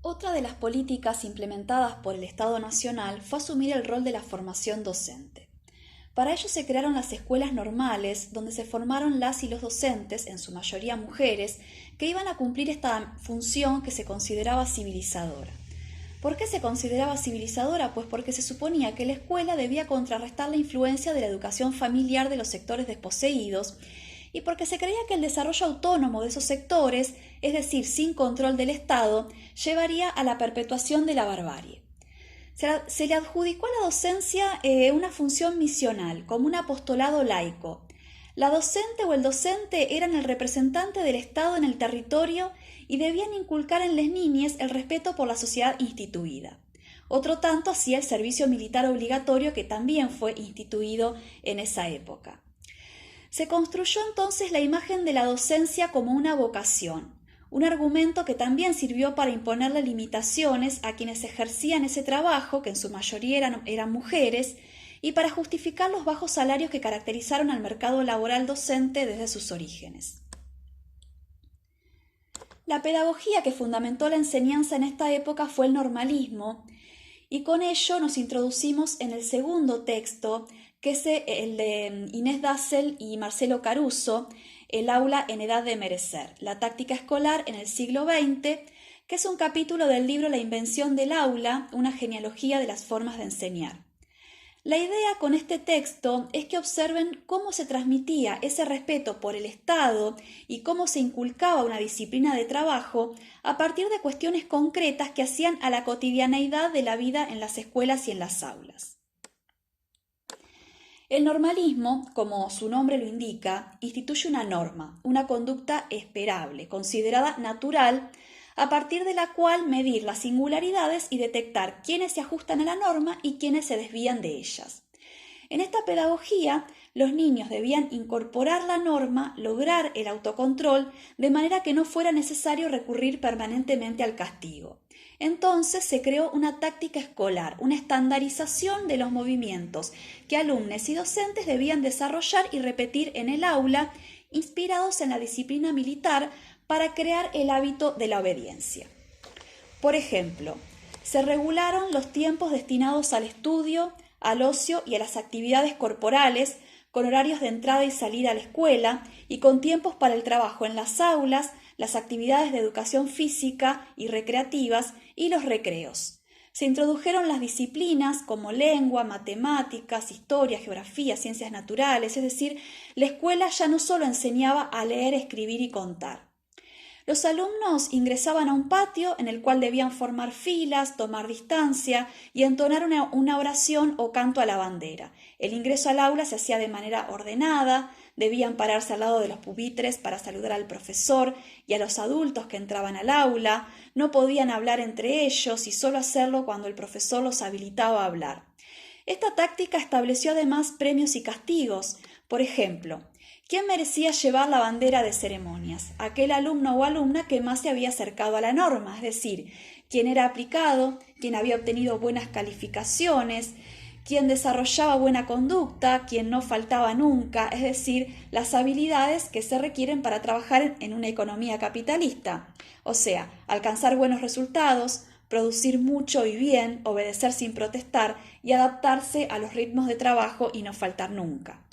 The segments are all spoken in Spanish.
Otra de las políticas implementadas por el Estado Nacional fue asumir el rol de la formación docente. Para ello se crearon las escuelas normales, donde se formaron las y los docentes, en su mayoría mujeres, que iban a cumplir esta función que se consideraba civilizadora. ¿Por qué se consideraba civilizadora? Pues porque se suponía que la escuela debía contrarrestar la influencia de la educación familiar de los sectores desposeídos y porque se creía que el desarrollo autónomo de esos sectores, es decir, sin control del Estado, llevaría a la perpetuación de la barbarie. Se le adjudicó a la docencia una función misional, como un apostolado laico. La docente o el docente eran el representante del Estado en el territorio y debían inculcar en las niñas el respeto por la sociedad instituida. Otro tanto hacía el servicio militar obligatorio, que también fue instituido en esa época. Se construyó entonces la imagen de la docencia como una vocación, un argumento que también sirvió para imponerle limitaciones a quienes ejercían ese trabajo, que en su mayoría eran mujeres, y para justificar los bajos salarios que caracterizaron al mercado laboral docente desde sus orígenes. La pedagogía que fundamentó la enseñanza en esta época fue el normalismo, y con ello nos introducimos en el segundo texto, que es el de Inés Dassel y Marcelo Caruso, El aula en edad de merecer, la táctica escolar en el siglo XX, que es un capítulo del libro La invención del aula, una genealogía de las formas de enseñar. La idea con este texto es que observen cómo se transmitía ese respeto por el Estado y cómo se inculcaba una disciplina de trabajo a partir de cuestiones concretas que hacían a la cotidianeidad de la vida en las escuelas y en las aulas. El normalismo, como su nombre lo indica, instituye una norma, una conducta esperable, considerada natural, a partir de la cual medir las singularidades y detectar quiénes se ajustan a la norma y quiénes se desvían de ellas. En esta pedagogía, los niños debían incorporar la norma, lograr el autocontrol, de manera que no fuera necesario recurrir permanentemente al castigo. Entonces se creó una táctica escolar, una estandarización de los movimientos que alumnos y docentes debían desarrollar y repetir en el aula, inspirados en la disciplina militar, para crear el hábito de la obediencia. Por ejemplo, se regularon los tiempos destinados al estudio, al ocio y a las actividades corporales, con horarios de entrada y salida a la escuela y con tiempos para el trabajo en las aulas, las actividades de educación física y recreativas y los recreos. Se introdujeron las disciplinas como lengua, matemáticas, historia, geografía, ciencias naturales, es decir, la escuela ya no solo enseñaba a leer, escribir y contar. Los alumnos ingresaban a un patio en el cual debían formar filas, tomar distancia y entonar una oración o canto a la bandera. El ingreso al aula se hacía de manera ordenada, debían pararse al lado de los pupitres para saludar al profesor y a los adultos que entraban al aula, no podían hablar entre ellos y solo hacerlo cuando el profesor los habilitaba a hablar. Esta táctica estableció además premios y castigos. Por ejemplo, ¿quién merecía llevar la bandera de ceremonias? Aquel alumno o alumna que más se había acercado a la norma, es decir, quien era aplicado, quien había obtenido buenas calificaciones, quien desarrollaba buena conducta, quien no faltaba nunca, es decir, las habilidades que se requieren para trabajar en una economía capitalista, o sea, alcanzar buenos resultados, producir mucho y bien, obedecer sin protestar y adaptarse a los ritmos de trabajo y no faltar nunca.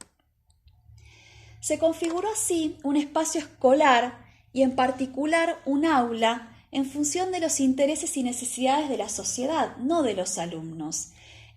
Se configuró así un espacio escolar y en particular un aula en función de los intereses y necesidades de la sociedad, no de los alumnos.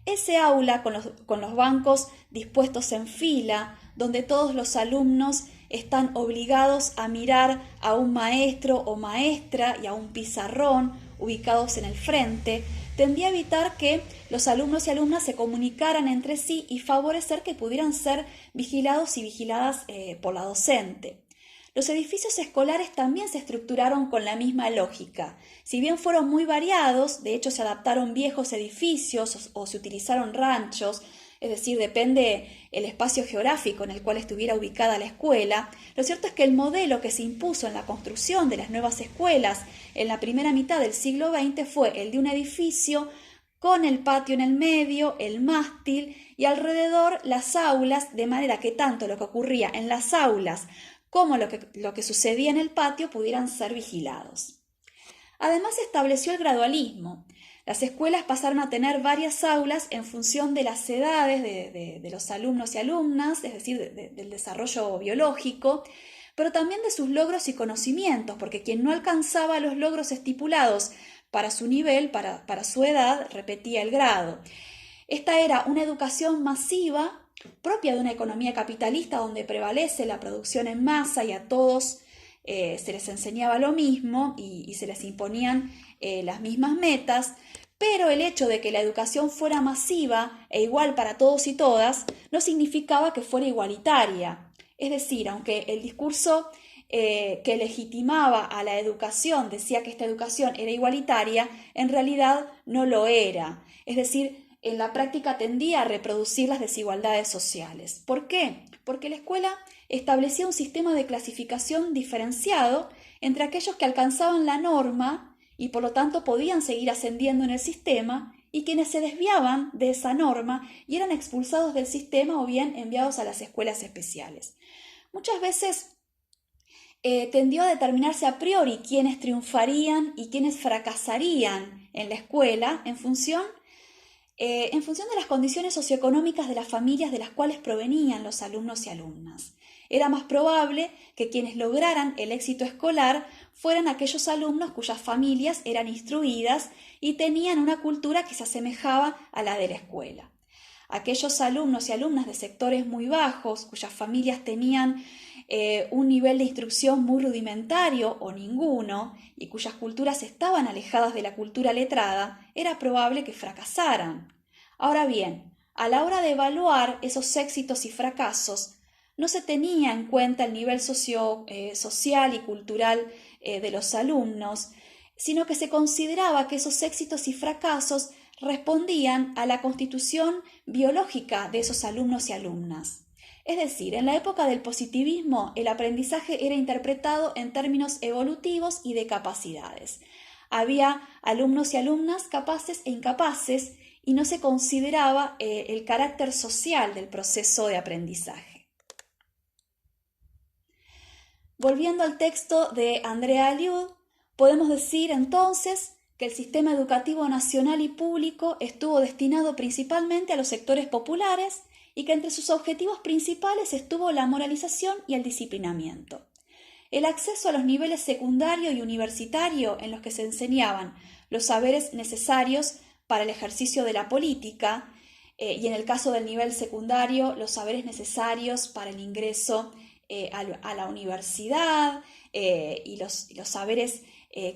Ese aula con los bancos dispuestos en fila, donde todos los alumnos están obligados a mirar a un maestro o maestra y a un pizarrón ubicados en el frente, tendía a evitar que los alumnos y alumnas se comunicaran entre sí y favorecer que pudieran ser vigilados y vigiladas por la docente. Los edificios escolares también se estructuraron con la misma lógica. Si bien fueron muy variados, de hecho se adaptaron viejos edificios o se utilizaron ranchos, es decir, depende el espacio geográfico en el cual estuviera ubicada la escuela, lo cierto es que el modelo que se impuso en la construcción de las nuevas escuelas en la primera mitad del siglo XX fue el de un edificio con el patio en el medio, el mástil y alrededor las aulas, de manera que tanto lo que ocurría en las aulas como lo que sucedía en el patio pudieran ser vigilados. Además, se estableció el gradualismo. Las escuelas pasaron a tener varias aulas en función de las edades de los alumnos y alumnas, es decir, del desarrollo biológico, pero también de sus logros y conocimientos, porque quien no alcanzaba los logros estipulados para su nivel, para su edad, repetía el grado. Esta era una educación masiva propia de una economía capitalista donde prevalece la producción en masa y a todos se les enseñaba lo mismo y se les imponían las mismas metas, pero el hecho de que la educación fuera masiva e igual para todos y todas no significaba que fuera igualitaria. Es decir, aunque el discurso que legitimaba a la educación decía que esta educación era igualitaria, en realidad no lo era. Es decir, en la práctica tendía a reproducir las desigualdades sociales. ¿Por qué? Porque la escuela establecía un sistema de clasificación diferenciado entre aquellos que alcanzaban la norma y por lo tanto podían seguir ascendiendo en el sistema y quienes se desviaban de esa norma y eran expulsados del sistema o bien enviados a las escuelas especiales. Muchas veces tendió a determinarse a priori quiénes triunfarían y quiénes fracasarían en la escuela en función de las condiciones socioeconómicas de las familias de las cuales provenían los alumnos y alumnas. Era más probable que quienes lograran el éxito escolar fueran aquellos alumnos cuyas familias eran instruidas y tenían una cultura que se asemejaba a la de la escuela. Aquellos alumnos y alumnas de sectores muy bajos, cuyas familias tenían un nivel de instrucción muy rudimentario o ninguno, y cuyas culturas estaban alejadas de la cultura letrada, era probable que fracasaran. Ahora bien, a la hora de evaluar esos éxitos y fracasos, no se tenía en cuenta el nivel social y cultural de los alumnos, sino que se consideraba que esos éxitos y fracasos respondían a la constitución biológica de esos alumnos y alumnas. Es decir, en la época del positivismo, el aprendizaje era interpretado en términos evolutivos y de capacidades. Había alumnos y alumnas capaces e incapaces y no se consideraba el carácter social del proceso de aprendizaje. Volviendo al texto de Andrea Aliud, podemos decir entonces que el sistema educativo nacional y público estuvo destinado principalmente a los sectores populares y que entre sus objetivos principales estuvo la moralización y el disciplinamiento. El acceso a los niveles secundario y universitario en los que se enseñaban los saberes necesarios para el ejercicio de la política y en el caso del nivel secundario los saberes necesarios para el ingreso a la universidad y los saberes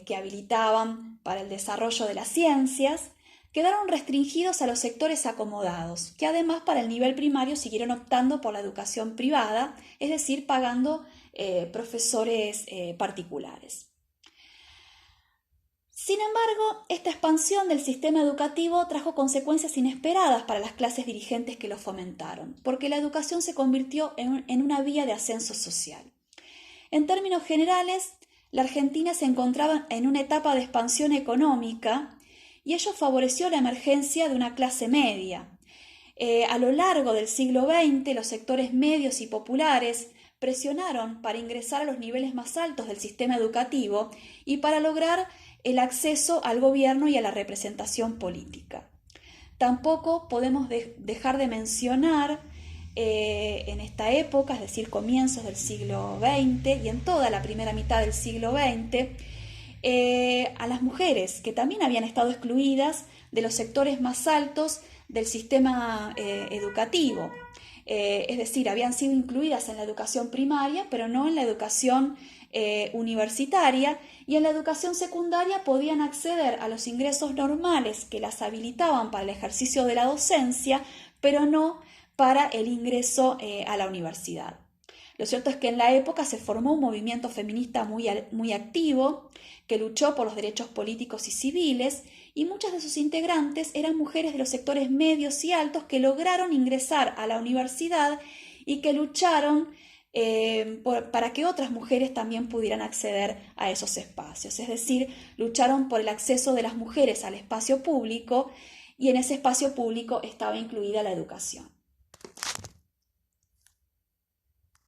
que habilitaban para el desarrollo de las ciencias, quedaron restringidos a los sectores acomodados, que además para el nivel primario siguieron optando por la educación privada, es decir, pagando profesores particulares. Sin embargo, esta expansión del sistema educativo trajo consecuencias inesperadas para las clases dirigentes que lo fomentaron, porque la educación se convirtió en una vía de ascenso social. En términos generales, la Argentina se encontraba en una etapa de expansión económica y ello favoreció la emergencia de una clase media. A lo largo del siglo XX, los sectores medios y populares presionaron para ingresar a los niveles más altos del sistema educativo y para lograr el acceso al gobierno y a la representación política. Tampoco podemos dejar de mencionar en esta época, es decir, comienzos del siglo XX y en toda la primera mitad del siglo XX, a las mujeres que también habían estado excluidas de los sectores más altos del sistema educativo. Es decir, habían sido incluidas en la educación primaria, pero no en la educación universitaria, y en la educación secundaria podían acceder a los ingresos normales que las habilitaban para el ejercicio de la docencia, pero no para el ingreso a la universidad. Lo cierto es que en la época se formó un movimiento feminista muy activo que luchó por los derechos políticos y civiles, y muchas de sus integrantes eran mujeres de los sectores medios y altos que lograron ingresar a la universidad y que lucharon para que otras mujeres también pudieran acceder a esos espacios. Es decir, lucharon por el acceso de las mujeres al espacio público y en ese espacio público estaba incluida la educación.